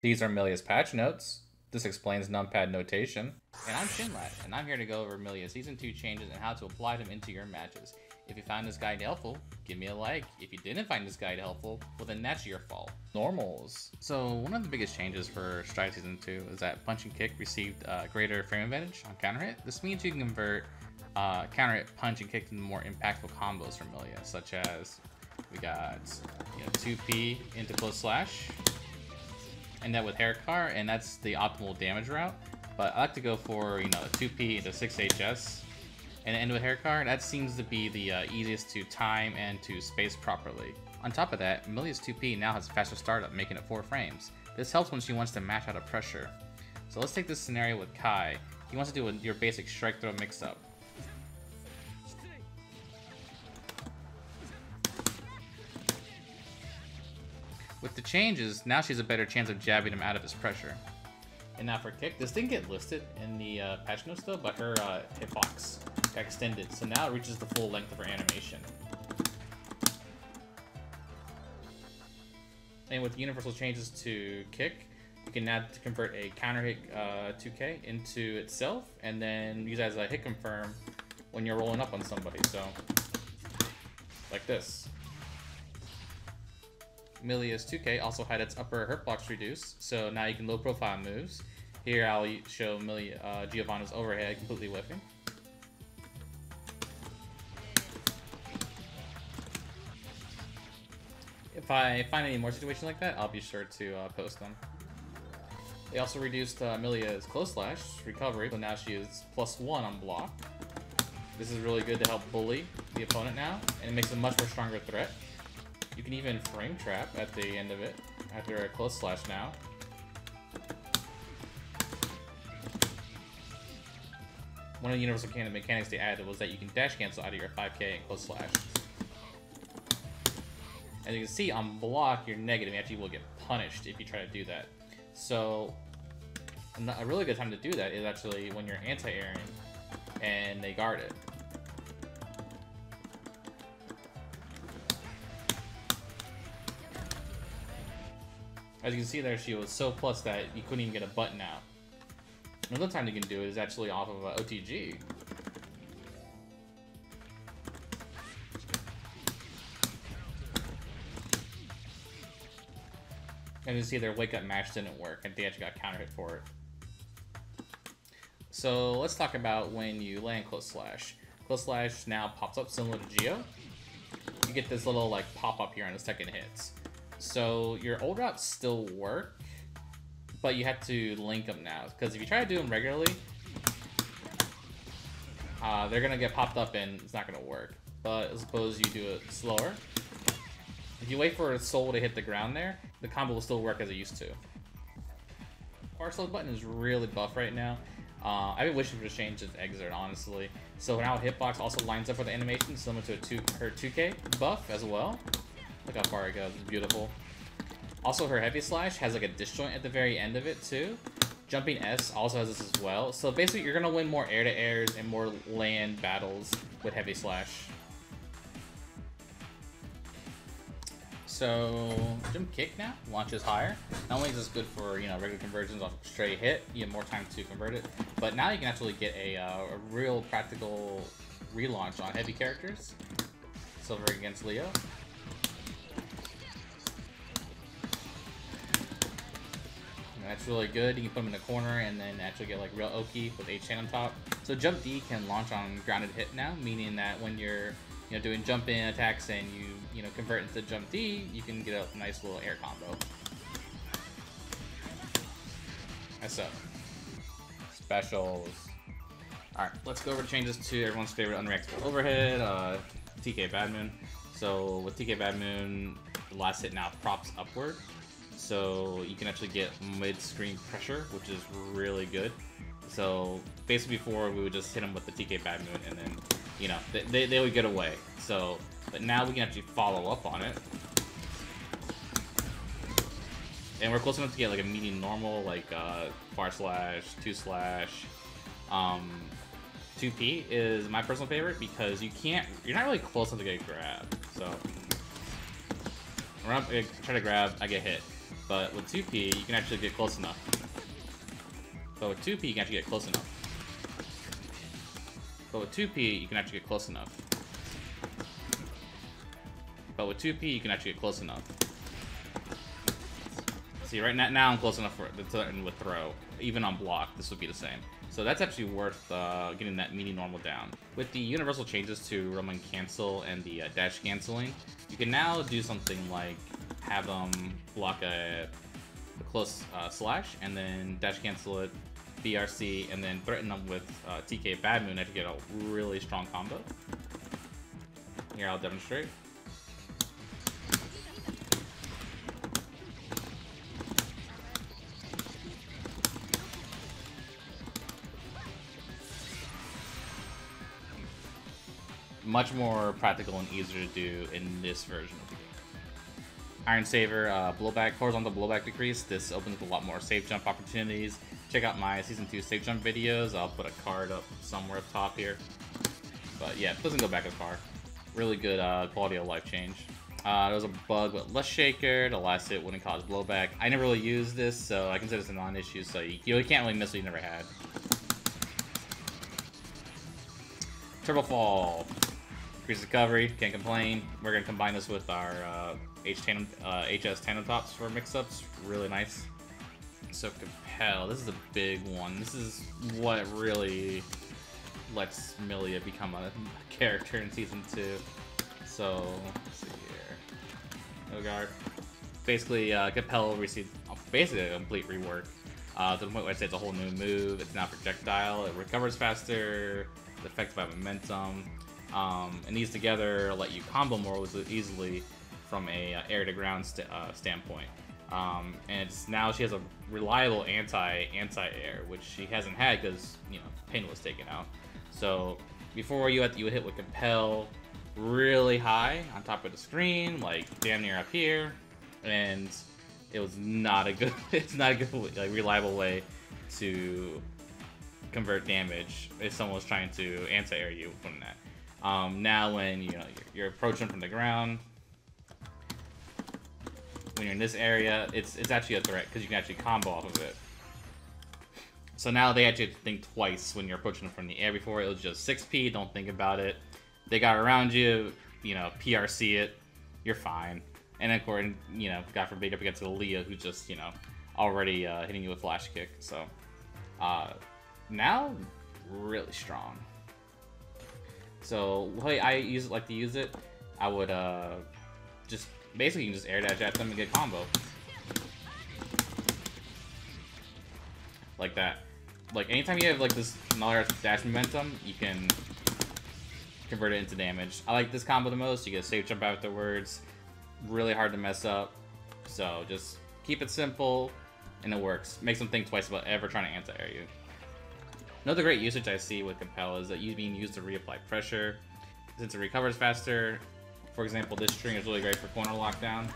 These are Milia's patch notes. This explains numpad notation. And I'm Shinlat, and I'm here to go over Milia's Season 2 changes and how to apply them into your matches. If you found this guide helpful, give me a like. If you didn't find this guide helpful, well then that's your fault. Normals. So one of the biggest changes for Stride Season 2 is that Punch and Kick received greater frame advantage on counter hit. This means you can convert counter hit, punch, and kick into more impactful combos from Milia, such as we got 2P into close slash, and that with Herikar, and that's the optimal damage route. But I like to go for 2P into 6HS and end with Herikar. That seems to be the easiest to time and to space properly. On top of that, Milia's 2P now has a faster startup, making it 4 frames. This helps when she wants to match out of pressure. So let's take this scenario with Kai. He wants to do your basic strike throw mix up. With the changes, now she has a better chance of jabbing him out of his pressure. And now for kick, this didn't get listed in the patch notes though, but her hitbox got extended, so now it reaches the full length of her animation. And with universal changes to kick, you can now convert a counter hit 2K into itself, and then use it as a hit confirm when you're rolling up on somebody, so like this. Milia's 2K also had its upper hurt blocks reduced, so now you can low profile moves. Here I'll show Giovanna's overhead completely whiffing. If I find any more situations like that, I'll be sure to post them. They also reduced Milia's close slash recovery, so now she is +1 on block. This is really good to help bully the opponent now, and it makes a much more stronger threat. You can even frame trap at the end of it after a close slash now. One of the universal mechanics they added was that you can dash cancel out of your 5K and close slash. As you can see on block, you're negative. You actually will get punished if you try to do that. So a really good time to do that is actually when you're anti-airing and they guard it. As you can see there, she was so plus that you couldn't even get a button out. Another time you can do it is actually off of OTG. And you see their wake up mash didn't work, and they actually got counter hit for it. So let's talk about when you land close slash. Close slash now pops up similar to Geo. You get this little like pop up here on the second hits. So your old routes still work, but you have to link them now, because if you try to do them regularly, they're gonna get popped up and it's not gonna work. But suppose you do it slower. If you wait for a soul to hit the ground there, the combo will still work as it used to. Our slow button is really buff right now. I've been wishing for a change to Exert, honestly. So now Hitbox also lines up with the animation, similar to her 2K buff as well. Look how far it goes, it's beautiful. Also, her heavy slash has like a disjoint at the very end of it too. Jumping S also has this as well. So basically, you're gonna win more air-to-airs and more land battles with heavy slash. So jump kick now launches higher. Not only is this good for regular conversions off straight hit, you have more time to convert it, but now you can actually get a real practical relaunch on heavy characters. Silver against Leo. That's really good. You can put them in the corner and then actually get like real Oki with H-chain on top. So jump D can launch on grounded hit now, meaning that when you're doing jump in attacks and you convert into jump D, you can get a nice little air combo. That's up. Specials. Alright, let's go over changes to everyone's favorite unreactable overhead, TK Bad Moon. So with TK Bad Moon, the last hit now props upward. So you can actually get mid-screen pressure, which is really good. So basically before we would just hit them with the TK Bad Moon and then, they would get away. So, but now we can actually follow up on it. And we're close enough to get like a medium normal, like far slash, 2 slash. 2P is my personal favorite because you're not really close enough to get grabbed. So, when I try to grab, I get hit. But with 2P, you can actually get close enough. But with 2P, you can actually get close enough. But with 2P, you can actually get close enough. But with 2P, you can actually get close enough. See, right now I'm close enough for the threaten with throw. Even on block, this would be the same. So that's actually worth getting that mini normal down. With the universal changes to Roman cancel and the dash canceling, you can now do something like have them block a close slash and then dash cancel it, BRC, and then threaten them with TK Bad Moon to get a really strong combo. Here, I'll demonstrate. Much more practical and easier to do in this version. Iron Saver, blowback, horizontal blowback decrease. This opens up a lot more safe jump opportunities. Check out my Season 2 safe jump videos. I'll put a card up somewhere up top here. But yeah, it doesn't go back as far. Really good quality of life change. There was a bug with Lust Shaker. The last hit wouldn't cause blowback. I never really used this, so I consider this a non-issue, so you can't really miss what you never had. Turbo Fall. Increase recovery, can't complain. We're gonna combine this with our HS Tandem Tops for mix-ups. Really nice. So Compel, this is a big one. This is what really lets Millia become a character in Season 2. So, let's see here. Nogard. Basically, Compel received basically a complete rework. To the point where I'd say it's a whole new move. It's now projectile. It recovers faster. It's affected by momentum. And these together let you combo more easily from a air-to-ground standpoint. And it's now she has a reliable anti-air, which she hasn't had because, you know, Pain was taken out. So before you would hit with Compel really high on top of the screen, like damn near up here, and it was not a good it's not a good like reliable way to convert damage if someone was trying to anti-air you from that. Now when you're approaching from the ground, when you're in this area, it's actually a threat because you can actually combo off of it. So now they actually have to think twice when you're approaching them from the air. Before it was just 6P, don't think about it. They got around you, PRC it, you're fine. And then, of course, God forbid, up against Aaliyah, who's just, already hitting you with Flash Kick. So now, really strong. So the way I like to use it, I would just basically you can just air dash at them and get combo. Like that. Like anytime you have like this another dash momentum, you can convert it into damage. I like this combo the most. You get a safe jump afterwards. Really hard to mess up. So just keep it simple and it works. Makes them think twice about ever trying to anti-air you. Another great usage I see with Compel is that being used to reapply pressure. Since it recovers faster, for example, this string is really great for corner lockdown.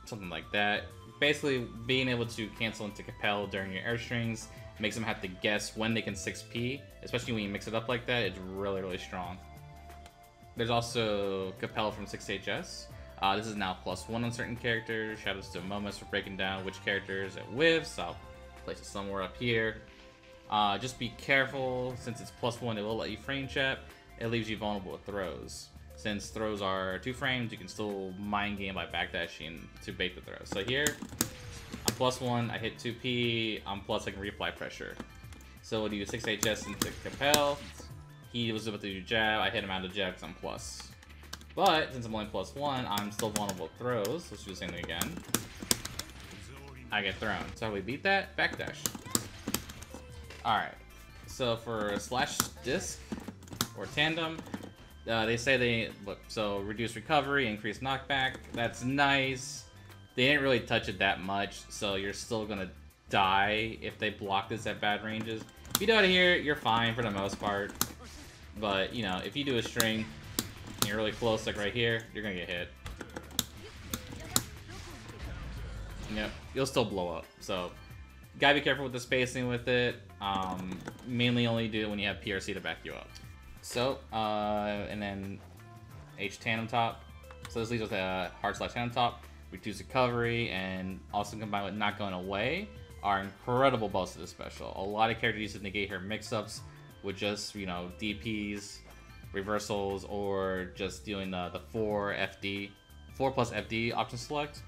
Something like that. Basically, being able to cancel into Compel during your air strings makes them have to guess when they can 6P, especially when you mix it up like that. It's really, really strong. There's also Compel from 6HS. This is now +1 on certain characters. Shoutouts to Momus for breaking down which characters it whiffs. I'll place it somewhere up here. Just be careful, since it's +1, it will let you frame trap. It leaves you vulnerable with throws. Since throws are 2 frames, you can still mind game by backdashing to bait the throws. So here, I'm +1, I hit 2P, I'm plus, I can reapply pressure. So we'll do 6HS into Compel. He was about to do jab, I hit him out of jab because I'm plus. But since I'm only +1, I'm still vulnerable to throws. Let's do the same thing again. I get thrown. So how do we beat that? Backdash. Alright. So for slash disc or tandem, they say so reduce recovery, increase knockback. That's nice. They didn't really touch it that much, so you're still gonna die if they block this at bad ranges. If you do it here, you're fine for the most part. But if you do a string, you're really close, like right here, you're gonna get hit. Yep, you'll still blow up. So, gotta be careful with the spacing with it. Mainly only do it when you have PRC to back you up. So, and then H tandem top. So this leaves with a hard slash tandem top, reduce recovery, and also combined with not going away are incredible buffs to this special. A lot of characters use to negate her mix-ups with just, you know, DPs, reversals, or just doing the 4 plus FD option select.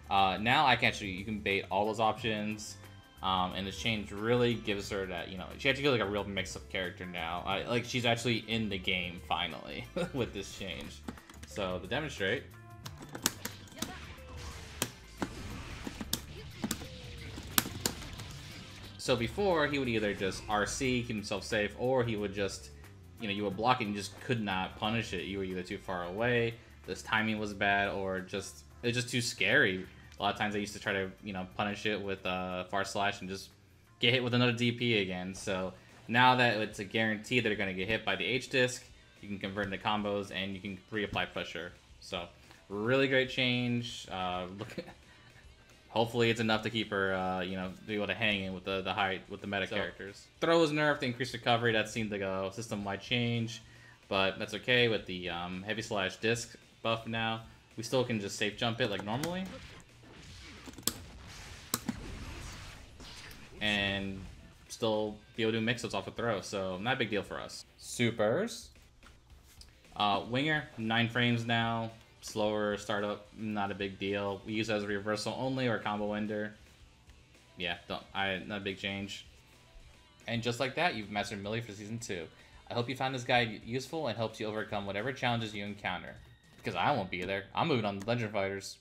Now I can actually, you can bait all those options. And this change really gives her that, you know, she actually feels like a real mix-up character now. Like, she's actually in the game, finally, with this change. So, to demonstrate... So before, he would either just RC, keep himself safe, or he would just, you know, you would block it and you just could not punish it. You were either too far away, this timing was bad, or just, it was just too scary. A lot of times I used to try to, you know, punish it with far slash and just get hit with another DP again. So now that it's a guarantee that they're going to get hit by the H-Disc, you can convert into combos and you can reapply pressure. So really great change. Hopefully it's enough to keep her, you know, be able to hang in with the meta characters. Throw is nerfed to increase recovery. That seemed like a system-wide change, but that's okay with the heavy slash disc buff now. We still can just safe jump it like normally. And still be able to do mix-ups off a throw, so not a big deal for us. Supers. Winger, 9 frames now. Slower startup, not a big deal. We use it as a reversal only or a combo ender. Yeah, not a big change. And just like that, you've mastered Millie for Season 2. I hope you found this guide useful and helps you overcome whatever challenges you encounter. Because I won't be there. I'm moving on to Legend Fighters.